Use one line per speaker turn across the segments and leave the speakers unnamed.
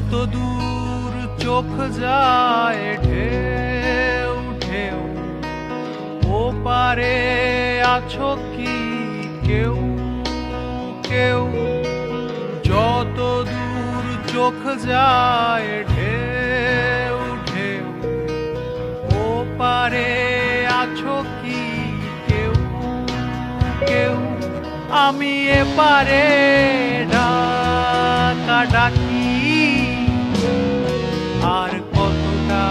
যত দূর চোখ যায় ঢেউ ঢেউ, ও পারে আছো কি কেউ কেউ? যত দূর চোখ যায় ঢেউ ঢেউ, ও পারে আছো কি কেউ কেউ? আমি এপারে ডাকা ডাকি, আর কতটা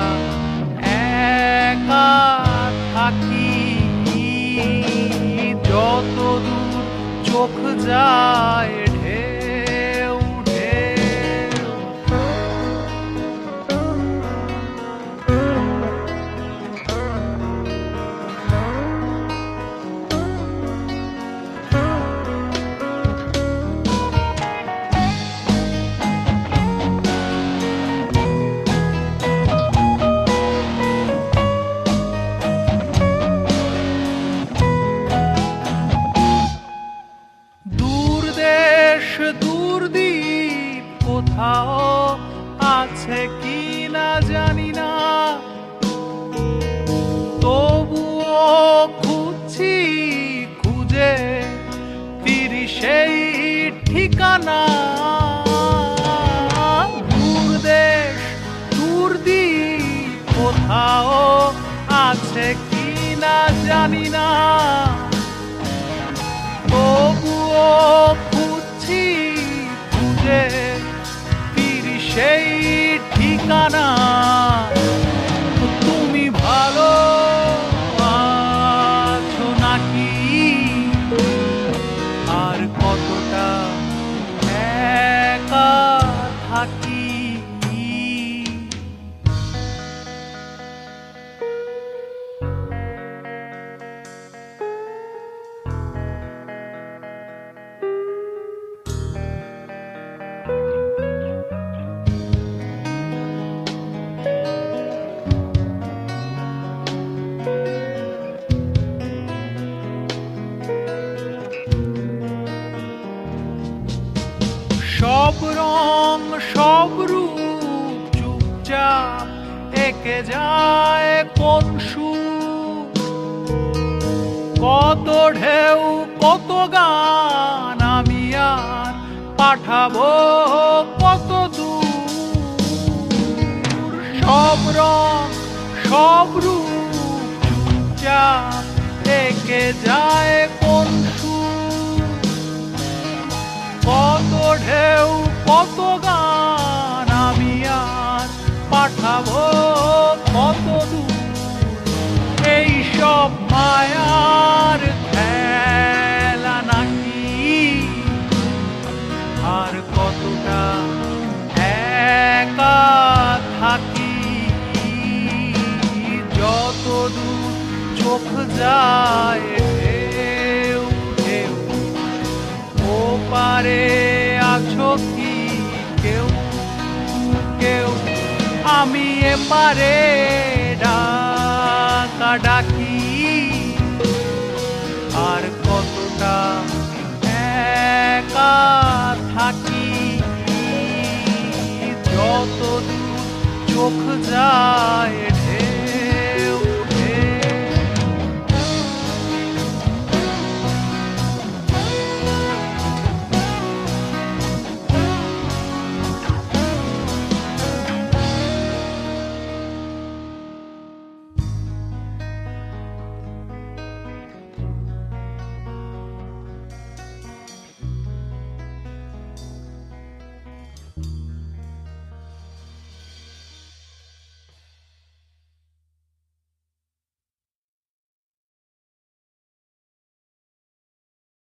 একা থাকি। যত দূর চোখ যায় ঢেউ ঢেউ। দূরদ্বীপ কোথাও আছে কি না জানি না, তবুও খুঁজছি খুঁজে ফিরি সেই ঠিকানা। দূরদেশ দূরদ্বীপ কোথাও আছে কি না জানি না, তবুও খুঁজছি খুঁজে ফিরি সেই ঠিকানা। তুমি ভালো আছো নাকি, আর কতটা একা থাকি। সব রং সব রূপ চুপচাপ এঁকে যায় কোন সুর। কত ঢেউ কত গান আমি আর পাঠাবো কত দূর। সব রং সব রূপ চুপচাপ এঁকে যায় কোন সুর। কত ঢেউ কত গান আমি আর পাঠাবো কত দূর। এই সব মায়ার খেলা নাকি, আর কতটা একা থাকি। যত দূর চোখ যায় ঢেউ ঢেউ, ও পারে আছো কি কেউ কেউ? আমি এপারে ডাকা ডাকি, আর কতটা একা থাকি। যত দূর চোখ যায়